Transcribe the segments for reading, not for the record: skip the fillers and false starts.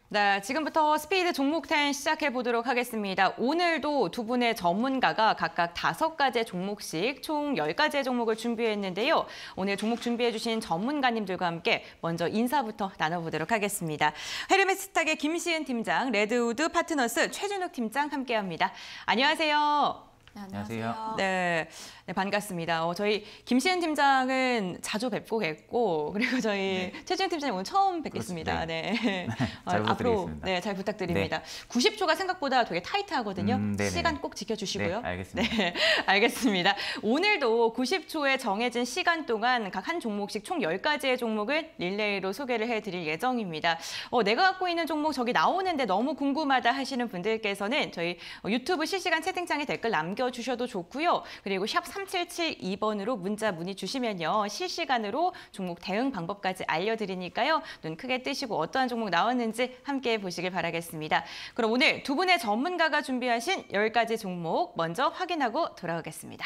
네, 지금부터 스피드 종목 10 시작해 보도록 하겠습니다. 오늘도 두 분의 전문가가 각각 5가지 종목씩 총 10가지의 종목을 준비했는데요. 오늘 종목 준비해 주신 전문가님들과 함께 먼저 인사부터 나눠보도록 하겠습니다. 헤르메스탁의 김시은 팀장, 레드우드 파트너스 최준욱 팀장 함께합니다. 안녕하세요. 네, 안녕하세요. 네, 반갑습니다. 저희 김시은 팀장은 자주 뵙고 뵙고 그리고 저희 최준욱 팀장님 오늘 처음 뵙겠습니다. 네. 잘 앞으로 잘 부탁드립니다. 90초가 생각보다 되게 타이트하거든요. 시간 꼭 지켜주시고요. 네, 알겠습니다. 네, 알겠습니다. 오늘도 90초에 정해진 시간 동안 각 한 종목씩 총 10가지의 종목을 릴레이로 소개를 해드릴 예정입니다. 내가 갖고 있는 종목 저기 나오는데 너무 궁금하다 하시는 분들께서는 저희 유튜브 실시간 채팅창에 댓글 남겨주셔도 좋고요. 그리고 샵 3772번으로 문자 문의 주시면요. 실시간으로 종목 대응 방법까지 알려드리니까요. 눈 크게 뜨시고 어떠한 종목 나왔는지 함께 보시길 바라겠습니다. 그럼 오늘 두 분의 전문가가 준비하신 10가지 종목 먼저 확인하고 돌아오겠습니다.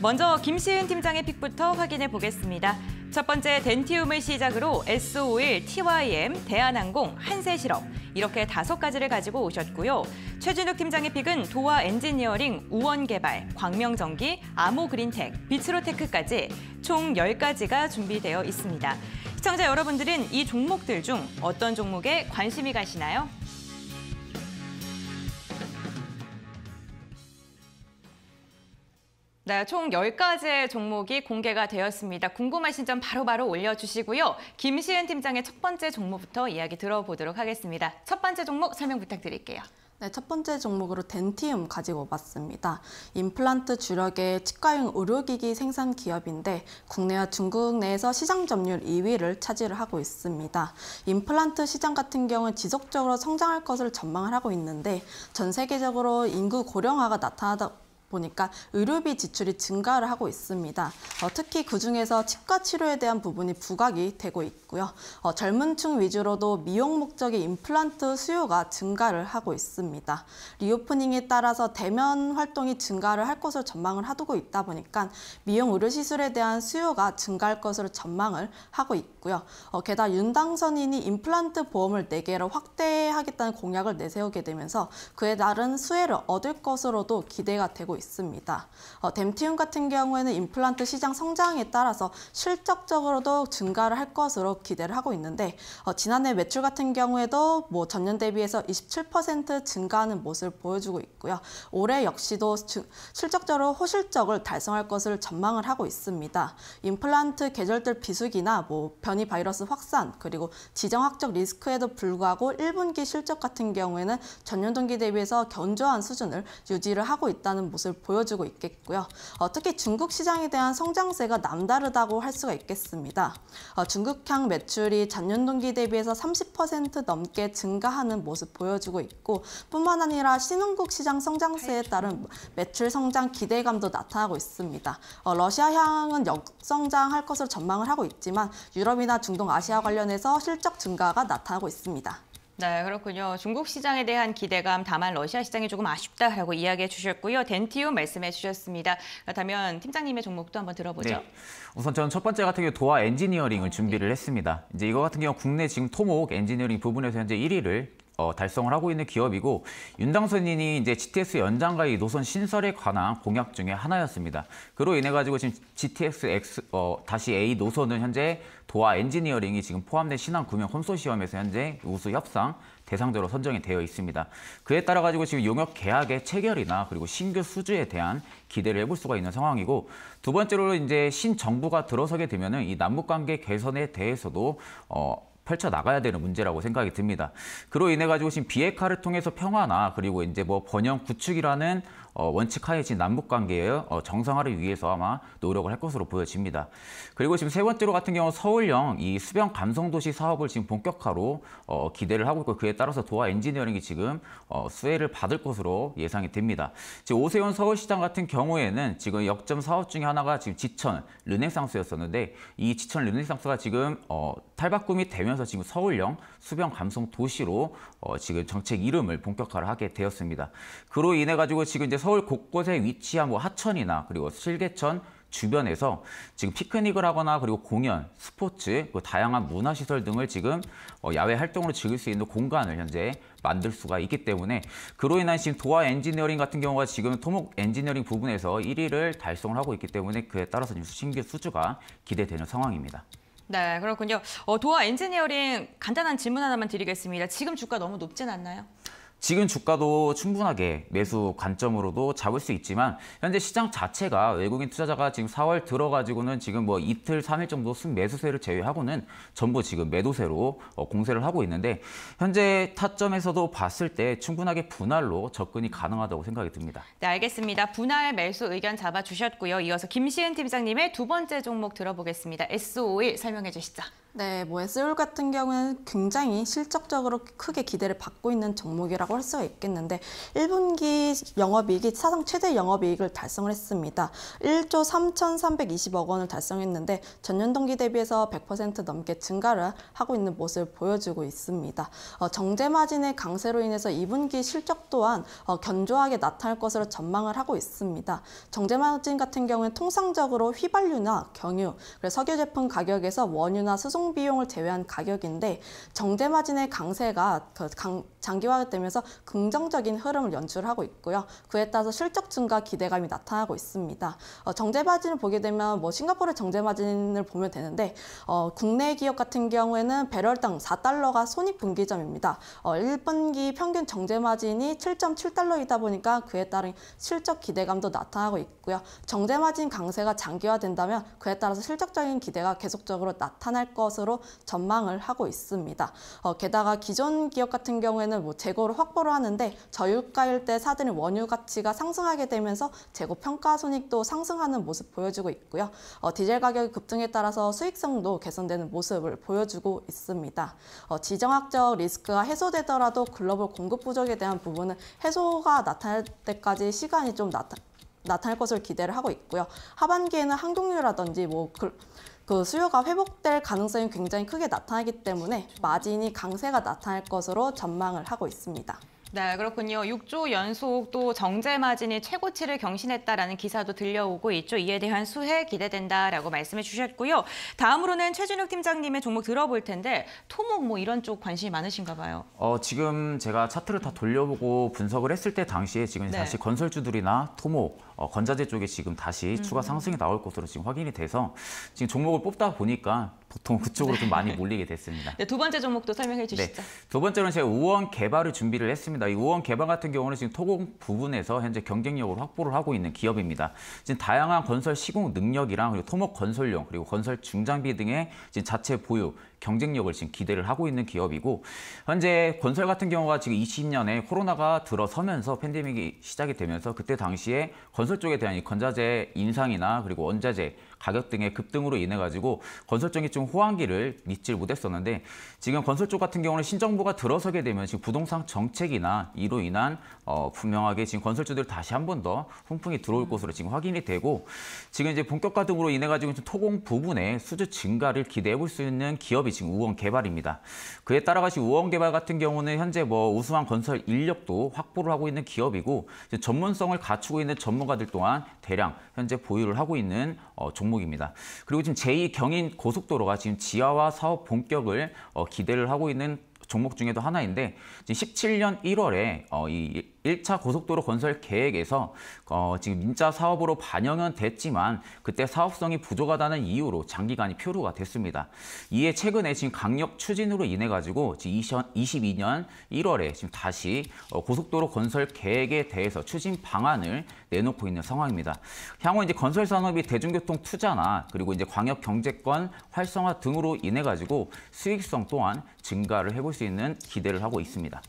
먼저 김시은 팀장의 픽부터 확인해 보겠습니다. 첫 번째 덴티움을 시작으로 S51, TYM, 대한항공, 한세실업 이렇게 5가지를 가지고 오셨고요. 최준욱 팀장의 픽은 도화 엔지니어링, 우원개발, 광명전기, 아모그린텍, 비츠로테크까지 총 10가지가 준비되어 있습니다. 시청자 여러분들은 이 종목들 중 어떤 종목에 관심이 가시나요? 네, 총 10가지의 종목이 공개가 되었습니다. 궁금하신 점 바로바로 올려주시고요. 김시은 팀장의 첫 번째 종목부터 이야기 들어보도록 하겠습니다. 첫 번째 종목 설명 부탁드릴게요. 네, 첫 번째 종목으로 덴티움 가지고 왔습니다. 임플란트 주력의 치과용 의료기기 생산 기업인데 국내와 중국 내에서 시장 점유율 2위를 차지를 하고 있습니다. 임플란트 시장 같은 경우는 지속적으로 성장할 것을 전망을 하고 있는데 전 세계적으로 인구 고령화가 나타나다 보니까 의료비 지출이 증가를 하고 있습니다. 특히 그중에서 치과 치료에 대한 부분이 부각이 되고 있고요. 젊은 층 위주로도 미용 목적의 임플란트 수요가 증가를 하고 있습니다. 리오프닝에 따라서 대면 활동이 증가를 할 것으로 전망을 하고 있다 보니까 미용 의료 시술에 대한 수요가 증가할 것으로 전망을 하고 있고요. 게다가 윤당선인이 임플란트 보험을 4개로 확대하겠다는 공약을 내세우게 되면서 그에 따른 수혜를 얻을 것으로도 기대가 되고 있습니다. 덴티움 같은 경우에는 임플란트 시장 성장에 따라서 실적적으로도 증가를 할 것으로 기대를 하고 있는데 지난해 매출 같은 경우에도 전년 대비해서 27% 증가하는 모습을 보여주고 있고요. 올해 역시도 실적적으로 호실적을 달성할 것을 전망을 하고 있습니다. 임플란트 계절들 비수기나 변이 바이러스 확산 그리고 지정학적 리스크에도 불구하고 1분기 실적 같은 경우에는 전년 동기 대비해서 견조한 수준을 유지를 하고 있다는 모습을 보여주고 있겠고요. 특히 중국 시장에 대한 성장세가 남다르다고 할 수가 있겠습니다. 중국향 매출이 전년 동기 대비해서 30% 넘게 증가하는 모습 보여주고 있고 뿐만 아니라 신흥국 시장 성장세에 따른 매출 성장 기대감도 나타나고 있습니다. 러시아향은 역성장할 것으로 전망을 하고 있지만 유럽이나 중동 아시아 관련해서 실적 증가가 나타나고 있습니다. 네, 그렇군요. 중국 시장에 대한 기대감, 다만 러시아 시장이 조금 아쉽다라고 이야기해 주셨고요. 덴티움 말씀해 주셨습니다. 그렇다면 팀장님의 종목도 한번 들어보죠. 네. 우선 저는 첫 번째 같은 경우 도화 엔지니어링을 준비를 했습니다. 이제 이거 같은 경우 국내 지금 토목 엔지니어링 부분에서 현재 1위를 달성을 하고 있는 기업이고 윤당선인이 이제 GTX 연장과 이 노선 신설에 관한 공약 중에 하나였습니다. 그로 인해 가지고 지금 GTX X-A 노선은 현재 도화 엔지니어링이 지금 포함된 신한금융 컨소시엄에서 현재 우수 협상 대상자로 선정이 되어 있습니다. 그에 따라 가지고 지금 용역 계약의 체결이나 그리고 신규 수주에 대한 기대를 해볼 수가 있는 상황이고 두 번째로 이제 신정부가 들어서게 되면은 이 남북 관계 개선에 대해서도 펼쳐나가야 되는 문제라고 생각이 듭니다. 그로 인해 가지고 지금 비핵화를 통해서 평화나 그리고 이제 번영 구축이라는 원칙하에 지금 남북 관계의 정상화를 위해서 아마 노력을 할 것으로 보여집니다. 그리고 지금 세 번째로 같은 경우 서울형 이 수변 감성도시 사업을 지금 본격화로 기대를 하고 있고 그에 따라서 도화 엔지니어링이 지금 수혜를 받을 것으로 예상이 됩니다. 지금 오세훈 서울시장 같은 경우에는 지금 역점 사업 중에 하나가 지금 지천 르네상스였었는데 이 지천 르네상스가 지금 탈바꿈이 되면서 지금 서울형 수변 감성 도시로 지금 정책 이름을 본격화를 하게 되었습니다. 그로 인해 가지고 지금 이제 서울 곳곳에 위치한 하천이나 그리고 실개천 주변에서 지금 피크닉을 하거나 그리고 공연, 스포츠, 그리고 다양한 문화시설 등을 지금 야외 활동으로 즐길 수 있는 공간을 현재 만들 수가 있기 때문에 그로 인한 지금 도화 엔지니어링 같은 경우가 지금 토목 엔지니어링 부분에서 1위를 달성을 하고 있기 때문에 그에 따라서 지금 신규 수주가 기대되는 상황입니다. 네, 그렇군요. 도화 엔지니어링 간단한 질문 하나만 드리겠습니다. 지금 주가 너무 높진 않나요? 지금 주가도 충분하게 매수 관점으로도 잡을 수 있지만 현재 시장 자체가 외국인 투자자가 지금 4월 들어가지고는 지금 뭐 이틀, 3일 정도 순매수세를 제외하고는 전부 지금 매도세로 공세를 하고 있는데 현재 타점에서도 봤을 때 충분하게 분할로 접근이 가능하다고 생각이 듭니다. 네, 알겠습니다. 분할 매수 의견 잡아주셨고요. 이어서 김시은 팀장님의 두 번째 종목 들어보겠습니다. S51 설명해 주시죠. 네, S51 같은 경우는 굉장히 실적적으로 크게 기대를 받고 있는 종목이라고 할 수가 있겠는데 1분기 영업이익이 사상 최대 영업이익을 달성을 했습니다. 1조 3,320억 원을 달성했는데 전년 동기 대비해서 100% 넘게 증가를 하고 있는 모습을 보여주고 있습니다. 정제 마진의 강세로 인해서 2분기 실적 또한 견조하게 나타날 것으로 전망을 하고 있습니다. 정제 마진 같은 경우는 통상적으로 휘발유나 경유, 석유 제품 가격에서 원유나 수송 비용을 제외한 가격인데 정제 마진의 강세가 장기화되면서 긍정적인 흐름을 연출하고 있고요. 그에 따라서 실적 증가 기대감이 나타나고 있습니다. 정제 마진을 보게 되면 싱가포르 정제 마진을 보면 되는데 국내 기업 같은 경우에는 배럴당 4달러가 손익분기점입니다. 1분기 평균 정제 마진이 7.7달러이다 보니까 그에 따른 실적 기대감도 나타나고 있고요. 정제 마진 강세가 장기화된다면 그에 따라서 실적적인 기대가 계속적으로 나타날 것으로 전망을 하고 있습니다. 게다가 기존 기업 같은 경우에는 재고를 확보를 하는데 저유가일 때 사들인 원유 가치가 상승하게 되면서 재고 평가 손익도 상승하는 모습 보여주고 있고요. 디젤 가격의 급등에 따라서 수익성도 개선되는 모습을 보여주고 있습니다. 지정학적 리스크가 해소되더라도 글로벌 공급 부족에 대한 부분은 해소가 나타날 때까지 시간이 좀 나타날 것을 기대를 하고 있고요. 하반기에는 항공유라든지 그 수요가 회복될 가능성이 굉장히 크게 나타나기 때문에 마진이 강세가 나타날 것으로 전망을 하고 있습니다. 네, 그렇군요. 6조 연속 또 정제 마진이 최고치를 경신했다라는 기사도 들려오고 있죠. 이에 대한 수혜 기대된다라고 말씀해 주셨고요. 다음으로는 최준욱 팀장님의 종목 들어볼 텐데 토목 이런 쪽 관심이 많으신가 봐요. 지금 제가 차트를 다 돌려보고 분석을 했을 때 당시에 지금 다시 건설주들이나 토목, 건자재 쪽에 지금 다시 추가 상승이 나올 것으로 지금 확인이 돼서 지금 종목을 뽑다 보니까 보통 그쪽으로 좀 많이 몰리게 됐습니다. 네, 두 번째 종목도 설명해 주시죠. 네, 두 번째로는 제가 우원 개발을 준비를 했습니다. 이 우원 개발 같은 경우는 지금 토목 부분에서 현재 경쟁력을 확보를 하고 있는 기업입니다. 지금 다양한 건설 시공 능력이랑 그리고 토목 건설용 그리고 건설 중장비 등의 지금 자체 보유 경쟁력을 지금 기대를 하고 있는 기업이고 현재 건설 같은 경우가 지금 20년에 코로나가 들어서면서 팬데믹이 시작이 되면서 그때 당시에 건설 쪽에 대한 이 건자재 인상이나 그리고 원자재 가격 등의 급등으로 인해 가지고 건설 쪽이 좀 호황기를 믿질 못했었는데 지금 건설 쪽 같은 경우는 신정부가 들어서게 되면 지금 부동산 정책이나 이로 인한 분명하게 지금 건설주들 다시 한 번 더 훈풍이 들어올 것으로 지금 확인이 되고 지금 이제 본격화 등으로 인해 가지고 토공 부분에 수주 증가를 기대해 볼 수 있는 기업이 지금 우원 개발입니다. 그에 따라 지금 우원 개발 같은 경우는 현재 우수한 건설 인력도 확보를 하고 있는 기업이고 전문성을 갖추고 있는 전문가들 또한 대량 현재 보유를 하고 있는 종목입니다. 그리고 지금 제2 경인 고속도로가 지금 지하화 사업 본격을 기대를 하고 있는 종목 중에도 하나인데 지금 17년 1월에 이 1차 고속도로 건설 계획에서 지금 민자 사업으로 반영은 됐지만 그때 사업성이 부족하다는 이유로 장기간이 표류가 됐습니다. 이에 최근에 지금 강력 추진으로 인해 가지고 지금 2022년 1월에 지금 다시 고속도로 건설 계획에 대해서 추진 방안을 내놓고 있는 상황입니다. 향후 이제 건설 산업이 대중교통 투자나 그리고 이제 광역 경제권 활성화 등으로 인해 가지고 수익성 또한 증가를 해볼 수 있는 기대를 하고 있습니다.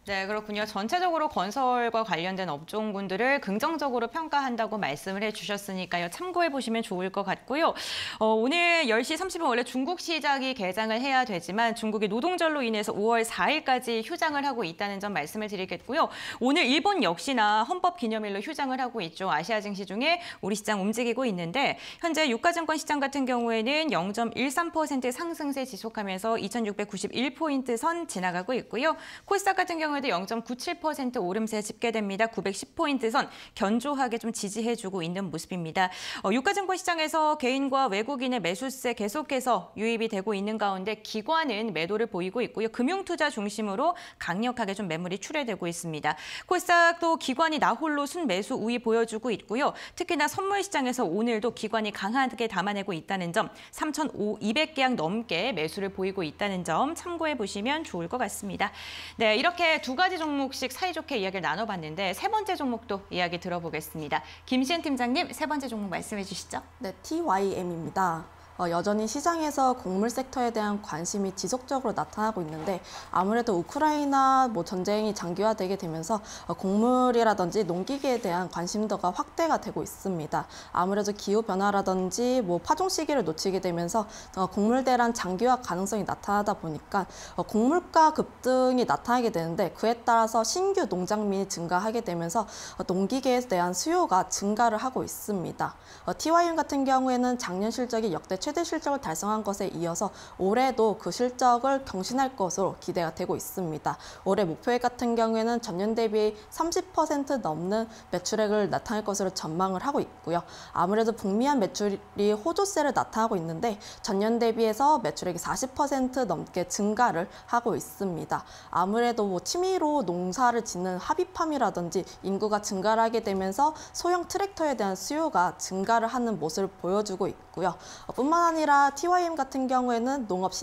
네, 그렇군요. 전체적으로 건설과 관련된 업종군들을 긍정적으로 평가한다고 말씀을 해주셨으니까요. 참고해 보시면 좋을 것 같고요. 오늘 10시 30분 원래 중국 시장이 개장을 해야 되지만 중국이 노동절로 인해서 5월 4일까지 휴장을 하고 있다는 점 말씀을 드리겠고요. 오늘 일본 역시나 헌법기념일로 휴장을 하고 있죠. 아시아 증시 중에 우리 시장 움직이고 있는데 현재 유가증권 시장 같은 경우에는 0.13% 상승세 지속하면서 2691포인트 선 지나가고 있고요. 코스닥 같은 경우 경우에도 0.97% 오름세 집계됩니다. 910포인트 선 견조하게 좀 지지해주고 있는 모습입니다. 유가증권 시장에서 개인과 외국인의 매수세 계속해서 유입이 되고 있는 가운데 기관은 매도를 보이고 있고요. 금융투자 중심으로 강력하게 좀 매물이 출회되고 있습니다. 코스닥도 기관이 나홀로 순매수 우위 보여주고 있고요. 특히나 선물 시장에서 오늘도 기관이 강하게 담아내고 있다는 점, 3,200계약 넘게 매수를 보이고 있다는 점 참고해 보시면 좋을 것 같습니다. 네, 이렇게 두 가지 종목씩 사이좋게 이야기를 나눠봤는데 세 번째 종목도 이야기 들어보겠습니다. 김시은 팀장님, 세 번째 종목 말씀해 주시죠. 네, TYM입니다. 여전히 시장에서 곡물 섹터에 대한 관심이 지속적으로 나타나고 있는데 아무래도 우크라이나 전쟁이 장기화되게 되면서 곡물이라든지 농기계에 대한 관심도가 확대가 되고 있습니다. 아무래도 기후 변화라든지 파종 시기를 놓치게 되면서 곡물 대란 장기화 가능성이 나타나다 보니까 곡물가 급등이 나타나게 되는데 그에 따라서 신규 농장민이 증가하게 되면서 농기계에 대한 수요가 증가를 하고 있습니다. TYM 같은 경우에는 작년 실적이 역대 최대 실적을 달성한 것에 이어서 올해도 그 실적을 경신할 것으로 기대가 되고 있습니다. 올해 목표액 같은 경우에는 전년 대비 30% 넘는 매출액을 나타낼 것으로 전망을 하고 있고요. 아무래도 북미한 매출이 호조세를 나타나고 있는데 전년 대비해서 매출액이 40% 넘게 증가를 하고 있습니다. 아무래도 취미로 농사를 짓는 합의팜이라든지 인구가 증가를 하게 되면서 소형 트랙터에 대한 수요가 증가를 하는 모습을 보여주고 있고요. 뿐만 아니라 TYM 같은 경우에는 농업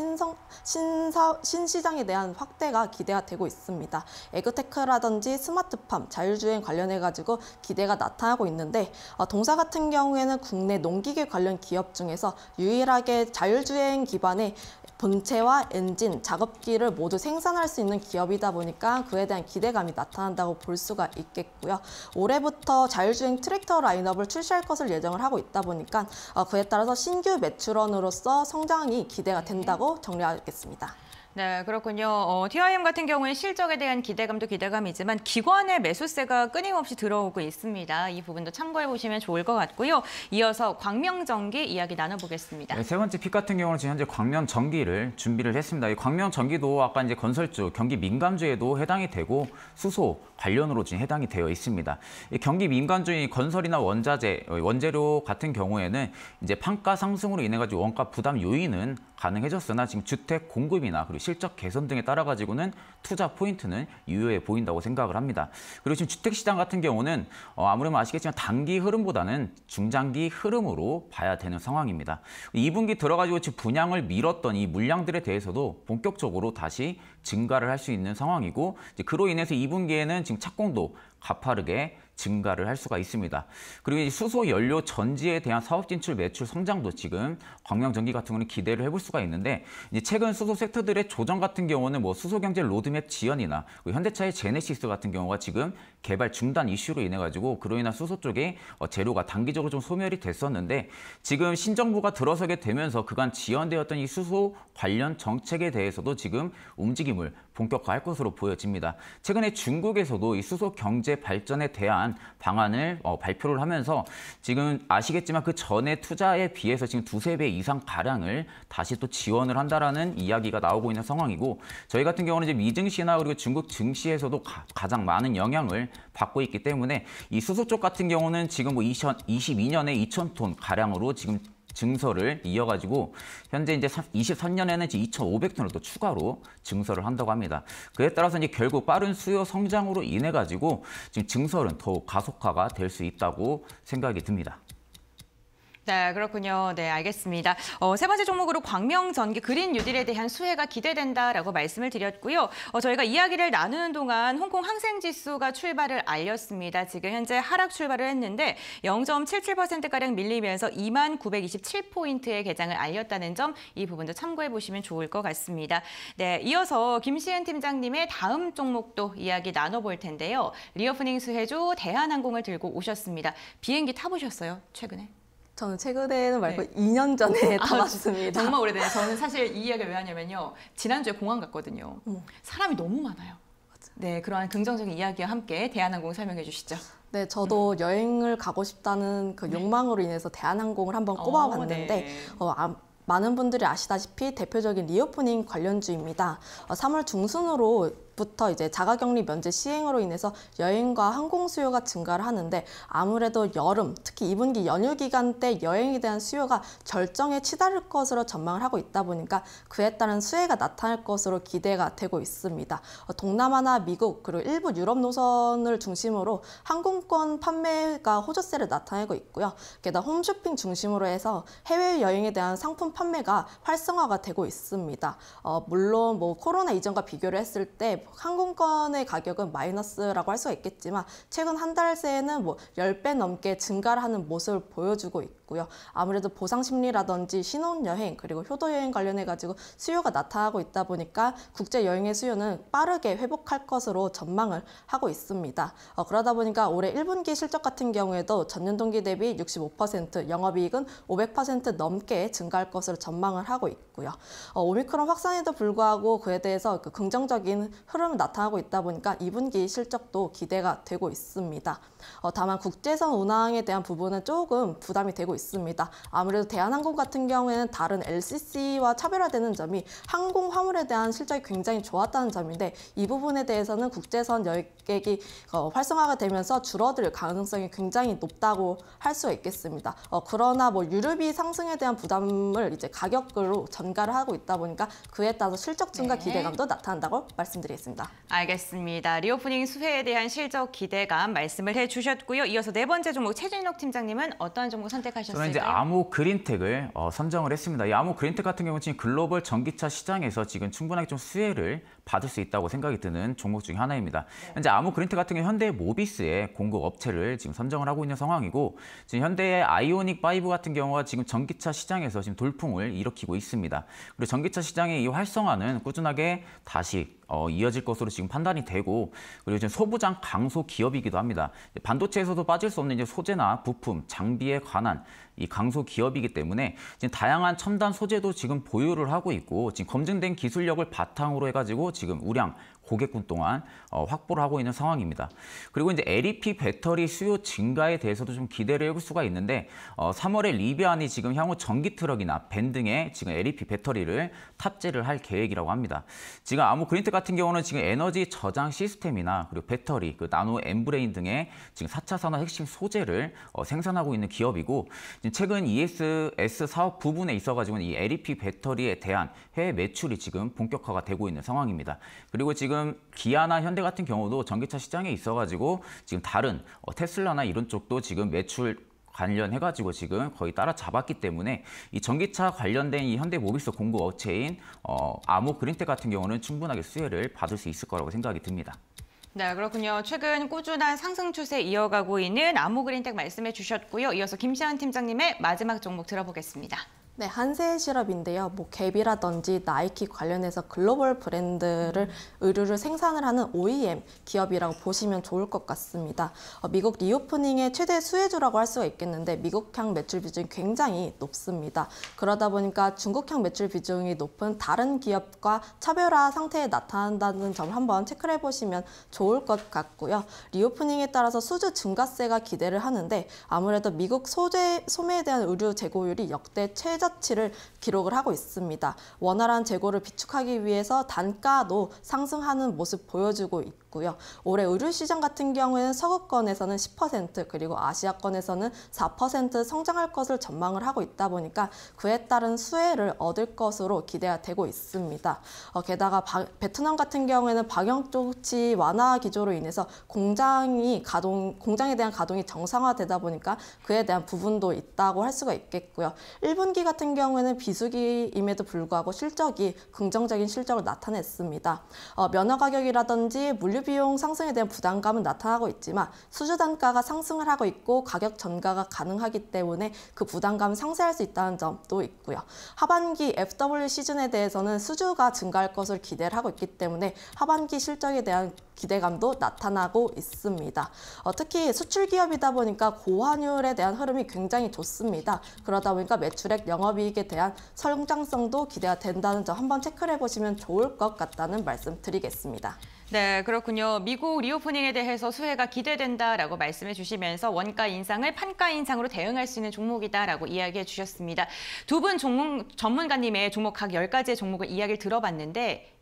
신시장에 대한 확대가 기대가 되고 있습니다. 에그테크라든지 스마트팜, 자율주행 관련해가지고 기대가 나타나고 있는데 동사 같은 경우에는 국내 농기계 관련 기업 중에서 유일하게 자율주행 기반의 본체와 엔진, 작업기를 모두 생산할 수 있는 기업이다 보니까 그에 대한 기대감이 나타난다고 볼 수가 있겠고요. 올해부터 자율주행 트랙터 라인업을 출시할 것을 예정을 하고 있다 보니까 그에 따라서 신규 매출원으로서 성장이 기대가 된다고 정리하겠습니다. 네, 그렇군요. TYM 같은 경우에 실적에 대한 기대감도 기대감이지만 기관의 매수세가 끊임없이 들어오고 있습니다. 이 부분도 참고해 보시면 좋을 것 같고요. 이어서 광명전기 이야기 나눠보겠습니다. 네, 세 번째 픽 같은 경우는 지금 현재 광명전기를 준비를 했습니다. 이 광명전기도 아까 이제 건설주, 경기 민감주에도 해당이 되고 수소 관련으로 지금 해당이 되어 있습니다. 이 경기 민감주인 건설이나 원자재, 원재료 같은 경우에는 이제 판가 상승으로 인해 가지고 원가 부담 요인은 가능해졌으나 지금 주택 공급이나 그리고 실적 개선 등에 따라 가지고는 투자 포인트는 유효해 보인다고 생각을 합니다. 그리고 지금 주택 시장 같은 경우는 아무래도 아시겠지만 단기 흐름보다는 중장기 흐름으로 봐야 되는 상황입니다. 2분기 들어가지고 지금 분양을 밀었던 이 물량들에 대해서도 본격적으로 다시 증가를 할 수 있는 상황이고 이제 그로 인해서 2분기에는 지금 착공도 가파르게 증가를 할 수가 있습니다. 그리고 이 수소 연료 전지에 대한 사업 진출 매출 성장도 지금 광명전기 같은 경우는 기대를 해볼 수가 있는데 이제 최근 수소 섹터들의 조정 같은 경우는 수소 경제 로드맵 지연이나 현대차의 제네시스 같은 경우가 지금 개발 중단 이슈로 인해 가지고 그로 인한 수소 쪽에 재료가 단기적으로 좀 소멸이 됐었는데 지금 신정부가 들어서게 되면서 그간 지연되었던 이 수소 관련 정책에 대해서도 지금 움직임을 본격화할 것으로 보여집니다. 최근에 중국에서도 이 수소 경제 발전에 대한 방안을 발표를 하면서 지금 아시겠지만 그 전에 투자에 비해서 지금 두세 배 이상 가량을 다시 또 지원을 한다라는 이야기가 나오고 있는 상황이고 저희 같은 경우는 이제 미증시나 그리고 중국 증시에서도 가장 많은 영향을 받고 있기 때문에 이 수소 쪽 같은 경우는 지금 2022년에 2,000톤 가량으로 지금 증설을 이어가지고 현재 이제 23년에는 2,500톤을 또 추가로 증설을 한다고 합니다. 그에 따라서 이제 결국 빠른 수요 성장으로 인해 가지고 지금 증설은 더욱 가속화가 될 수 있다고 생각이 듭니다. 네, 그렇군요. 네, 알겠습니다. 세 번째 종목으로 광명전기 그린 뉴딜에 대한 수혜가 기대된다라고 말씀을 드렸고요. 저희가 이야기를 나누는 동안 홍콩 항생지수가 출발을 알렸습니다. 지금 현재 하락 출발을 했는데 0.77%가량 밀리면서 29,927포인트의 개장을 알렸다는 점 이 부분도 참고해 보시면 좋을 것 같습니다. 네, 이어서 김시은 팀장님의 다음 종목도 이야기 나눠볼 텐데요. 리오프닝 수혜주 대한항공을 들고 오셨습니다. 비행기 타보셨어요, 최근에? 저는 최근에는 말고 2년 전에 타봤습니다. 정말 오래되네요. 저는 사실 이 이야기를 왜 하냐면요. 지난주에 공항 갔거든요. 사람이 너무 많아요. 네, 그러한 긍정적인 이야기와 함께 대한항공 설명해 주시죠. 네, 저도 여행을 가고 싶다는 그 욕망으로 인해서 대한항공을 한번 꼽아봤는데 네. 많은 분들이 아시다시피 대표적인 리오프닝 관련주입니다. 3월 중순으로 부터 이제 자가격리 면제 시행으로 인해서 여행과 항공 수요가 증가를 하는데 아무래도 여름, 특히 2분기 연휴 기간 때 여행에 대한 수요가 절정에 치달을 것으로 전망을 하고 있다 보니까 그에 따른 수혜가 나타날 것으로 기대가 되고 있습니다. 동남아나 미국 그리고 일부 유럽 노선을 중심으로 항공권 판매가 호조세를 나타내고 있고요. 게다가 홈쇼핑 중심으로 해서 해외여행에 대한 상품 판매가 활성화가 되고 있습니다. 물론 뭐 코로나 이전과 비교를 했을 때 항공권의 가격은 마이너스라고 할 수가 있겠지만 최근 한 달 새에는 뭐 10배 넘게 증가를 하는 모습을 보여주고 있고요. 아무래도 보상 심리라든지 신혼여행 그리고 효도여행 관련해 가지고 수요가 나타나고 있다 보니까 국제여행의 수요는 빠르게 회복할 것으로 전망을 하고 있습니다. 그러다 보니까 올해 1분기 실적 같은 경우에도 전년 동기 대비 65%, 영업이익은 500% 넘게 증가할 것으로 전망을 하고 있고요. 오미크론 확산에도 불구하고 그에 대해서 그 긍정적인 흐름이 나타나고 있다 보니까 2분기 실적도 기대가 되고 있습니다. 다만 국제선 운항에 대한 부분은 조금 부담이 되고 있습니다. 아무래도 대한항공 같은 경우에는 다른 LCC와 차별화되는 점이 항공 화물에 대한 실적이 굉장히 좋았다는 점인데 이 부분에 대해서는 국제선 여객이 활성화가 되면서 줄어들 가능성이 굉장히 높다고 할 수가 있겠습니다. 그러나 뭐 유류비 상승에 대한 부담을 이제 가격으로 전가를 하고 있다 보니까 그에 따라서 실적 증가 기대감도 나타난다고 말씀드리겠습니다. 알겠습니다. 리오프닝 수혜에 대한 실적 기대감 말씀을 해주셨고요. 이어서 네 번째 종목 최진록 팀장님은 어떤 종목 선택하셨을까요? 저는 이제 아무 그린텍을 선정을 했습니다. 이 아무 그린텍 같은 경우는 지금 글로벌 전기차 시장에서 지금 충분하게 좀 수혜를 받을 수 있다고 생각이 드는 종목 중에 하나입니다. 현재 아무 그린텍 같은 경우 현대 모비스의 공급 업체를 지금 선정을 하고 있는 상황이고 지금 현대의 아이오닉 5 같은 경우가 지금 전기차 시장에서 지금 돌풍을 일으키고 있습니다. 그리고 전기차 시장의 이 활성화는 꾸준하게 다시 이어질 것으로 지금 판단이 되고 그리고 지금 소부장 강소 기업이기도 합니다. 반도체에서도 빠질 수 없는 이제 소재나 부품, 장비에 관한 이 강소 기업이기 때문에 지금 다양한 첨단 소재도 지금 보유를 하고 있고 지금 검증된 기술력을 바탕으로 해가지고 지금 우량 고객군 동안 확보를 하고 있는 상황입니다. 그리고 이제 LEP 배터리 수요 증가에 대해서도 좀 기대를 해볼 수가 있는데 3월에 리비안이 지금 향후 전기 트럭이나 밴 등에 지금 LEP 배터리를 탑재를 할 계획이라고 합니다. 지금 아무 그린텍 같은 경우는 지금 에너지 저장 시스템이나 그리고 배터리, 그 나노 엠브레인 등의 지금 4차 산업 핵심 소재를 생산하고 있는 기업이고 최근 ESS 사업 부분에 있어가지고는 이 LEP 배터리에 대한 해외 매출이 지금 본격화가 되고 있는 상황입니다. 그리고 지금 기아나 현대 같은 경우도 전기차 시장에 있어가지고 지금 다른 테슬라나 이런 쪽도 지금 매출 관련해가지고 지금 거의 따라잡았기 때문에 이 전기차 관련된 이 현대 모비스 공급 업체인 아무 그린텍 같은 경우는 충분하게 수혜를 받을 수 있을 거라고 생각이 듭니다. 네, 그렇군요. 최근 꾸준한 상승 추세 이어가고 있는 아무그린텍 말씀해 주셨고요. 이어서 김시환 팀장님의 마지막 종목 들어보겠습니다. 네, 한세실업인데요. 뭐 갭이라든지 나이키 관련해서 글로벌 브랜드를 의류를 생산을 하는 OEM 기업이라고 보시면 좋을 것 같습니다. 미국 리오프닝의 최대 수혜주라고 할 수가 있겠는데 미국향 매출 비중이 굉장히 높습니다. 그러다 보니까 중국향 매출 비중이 높은 다른 기업과 차별화 상태에 나타난다는 점을 한번 체크를 해보시면 좋을 것 같고요. 리오프닝에 따라서 수주 증가세가 기대를 하는데 아무래도 미국 소매에 대한 의류 재고율이 역대 최저치를 기록을 하고 있습니다. 원활한 재고를 비축하기 위해서 단가도 상승하는 모습 보여주고 있고요. 올해 의류 시장 같은 경우에는 서구권에서는 10% 그리고 아시아권에서는 4% 성장할 것을 전망을 하고 있다 보니까 그에 따른 수혜를 얻을 것으로 기대가 되고 있습니다. 게다가 베트남 같은 경우에는 방역 조치 완화 기조로 인해서 공장에 대한 가동이 정상화되다 보니까 그에 대한 부분도 있다고 할 수가 있겠고요. 1분기 같은 경우에는 비수기임에도 불구하고 실적이 긍정적인 실적을 나타냈습니다. 면허 가격이라든지 물류 비용 상승에 대한 부담감은 나타나고 있지만 수주 단가가 상승을 하고 있고 가격 전가가 가능하기 때문에 그 부담감을 상쇄할 수 있다는 점도 있고요. 하반기 FW 시즌에 대해서는 수주가 증가할 것을 기대를 하고 있기 때문에 하반기 실적에 대한 기대감도 나타나고 있습니다. 특히 수출 기업이다 보니까 고환율에 대한 흐름이 굉장히 좋습니다. 그러다 보니까 매출액, 영업이익에 대한 성장성도 기대가 된다는 점 한번 체크를 해보시면 좋을 것 같다는 말씀 드리겠습니다. 네, 그렇군요. 미국 리오프닝에 대해서 수혜가 기대된다라고 말씀해 주시면서 원가 인상을 판가 인상으로 대응할 수 있는 종목이다라고 이야기해 주셨습니다. 두 분 전문가님의 종목 각 10가지의 종목을 이야기를 들어봤는데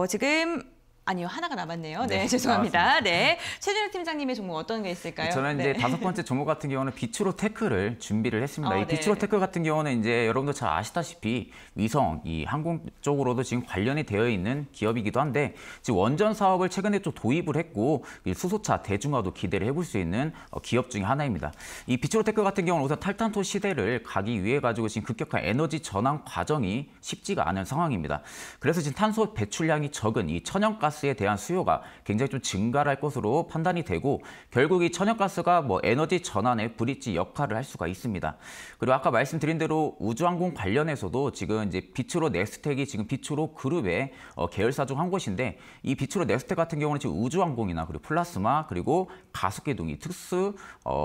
지금 아니요, 하나가 남았네요. 네, 네, 죄송합니다. 나왔습니다. 네, 최진욱 팀장님의 종목 어떤 게 있을까요? 저는 이제 네. 5번째 종목 같은 경우는 비추로 테크를 준비를 했습니다. 이 네. 비추로 테크 같은 경우는 이제 여러분도 잘 아시다시피 위성, 이 항공 쪽으로도 지금 관련이 되어 있는 기업이기도 한데 지금 원전 사업을 최근에 좀 도입을 했고 이 수소차 대중화도 기대를 해볼 수 있는 기업 중에 하나입니다. 이 비추로 테크 같은 경우는 우선 탈탄소 시대를 가기 위해 가지고 지금 급격한 에너지 전환 과정이 쉽지가 않은 상황입니다. 그래서 지금 탄소 배출량이 적은 이 천연가스에 대한 수요가 굉장히 좀 증가할 것으로 판단이 되고 결국 이 천연가스가 뭐 에너지 전환의 브릿지 역할을 할 수가 있습니다. 그리고 아까 말씀드린 대로 우주항공 관련해서도 지금 이제 비추로 넥스텍이 지금 비추로 그룹의 계열사 중 한 곳인데 이 비추로 넥스텍 같은 경우는 지금 우주항공이나 그리고 플라스마 그리고 가속기동 이 특수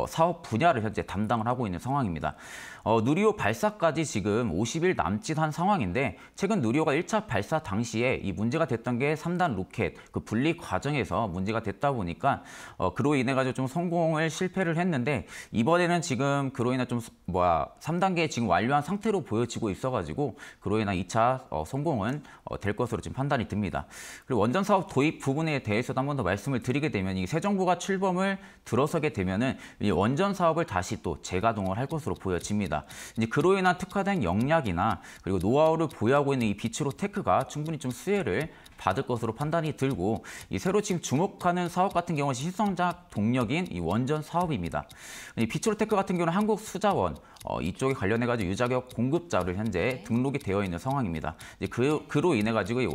사업 분야를 현재 담당을 하고 있는 상황입니다. 누리호 발사까지 지금 50일 남짓 한 상황인데 최근 누리호가 1차 발사 당시에 이 문제가 됐던 게 3단 로켓 그 분리 과정에서 문제가 됐다 보니까 그로 인해 가지고 좀 성공을 실패를 했는데 이번에는 지금 그로 인해 좀 3단계 지금 완료한 상태로 보여지고 있어 가지고 그로 인한 2차 성공은 될 것으로 지금 판단이 듭니다. 그리고 원전 사업 도입 부분에 대해서도 한 번 더 말씀을 드리게 되면 이 새 정부가 출범을 들어서게 되면은 이 원전 사업을 다시 또 재가동을 할 것으로 보여집니다. 이제 그로 인한 특화된 역량이나 그리고 노하우를 보유하고 있는 이 비추로 테크가 충분히 좀 수혜를 받을 것으로 판단이 들고 이 새로 지금 주목하는 사업 같은 경우는 신성장 동력인 이 원전 사업입니다. 이 비추로 테크 같은 경우는 한국수자원 이쪽에 관련해 가지고 유자격 공급자로 현재 등록이 되어 있는 상황입니다. 이제 그로 인해 가지고 이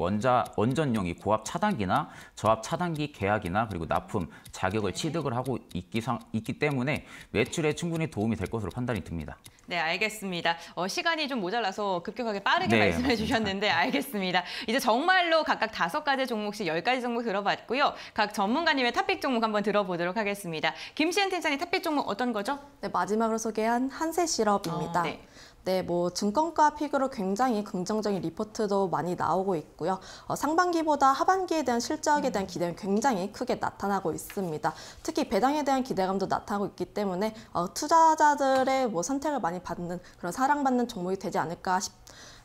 원전용 이 고압 차단기나 저압 차단기 계약이나 그리고 납품 자격을 취득을 하고 있기 때문에 매출에 충분히 도움이 될 것으로 판단이 듭니다. 네, 알겠습니다. 시간이 좀 모자라서 급격하게 빠르게 네, 말씀해 주셨는데 알겠습니다. 이제 정말로 각각 5가지 종목씩 10가지 종목 들어봤고요. 각 전문가님의 탑픽 종목 한번 들어보도록 하겠습니다. 김시은 팀장님 탑픽 종목 어떤 거죠? 네, 마지막으로 소개한 한세 실업입니다. 네. 네, 뭐 증권가 픽으로 굉장히 긍정적인 리포트도 많이 나오고 있고요. 상반기보다 하반기에 대한 실적에 대한 기대는 굉장히 크게 나타나고 있습니다. 특히 배당에 대한 기대감도 나타나고 있기 때문에 투자자들의 뭐 선택을 많이 받는 그런 사랑받는 종목이 되지 않을까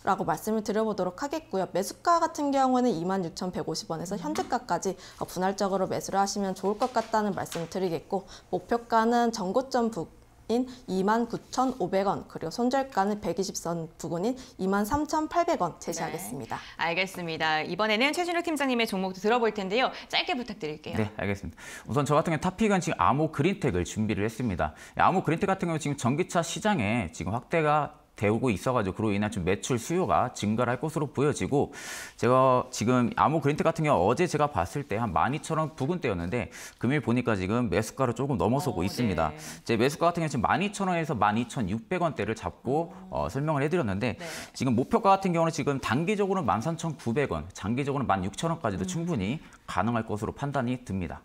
라고 말씀을 드려보도록 하겠고요. 매수가 같은 경우는 26,150원에서 현재가까지 분할적으로 매수를 하시면 좋을 것 같다는 말씀을 드리겠고 목표가는 전고점 인 29,500원 그리고 손절가는 120선 부근인 23,800원 제시하겠습니다. 네, 알겠습니다. 이번에는 최진욱 팀장님의 종목도 들어볼 텐데요. 짧게 부탁드릴게요. 네, 알겠습니다. 우선 저 같은 경우 탑픽은 지금 아모 그린텍을 준비를 했습니다. 아모 그린텍 같은 경우 지금 전기차 시장에 지금 확대가 되고 있어가지고 그로 인한 좀 매출 수요가 증가를 할 것으로 보여지고 제가 지금 아모 그린텍 같은 경우 어제 제가 봤을 때 한 12,000원 부근대였는데 금일 보니까 지금 매수가를 조금 넘어서고 있습니다. 네. 제 매수가 같은 경우 지금 12,000원에서 12,600원대를 잡고 설명을 해드렸는데 네. 지금 목표가 같은 경우는 지금 단기적으로는 13,900원, 장기적으로는 16,000원까지도 충분히 가능할 것으로 판단이 듭니다.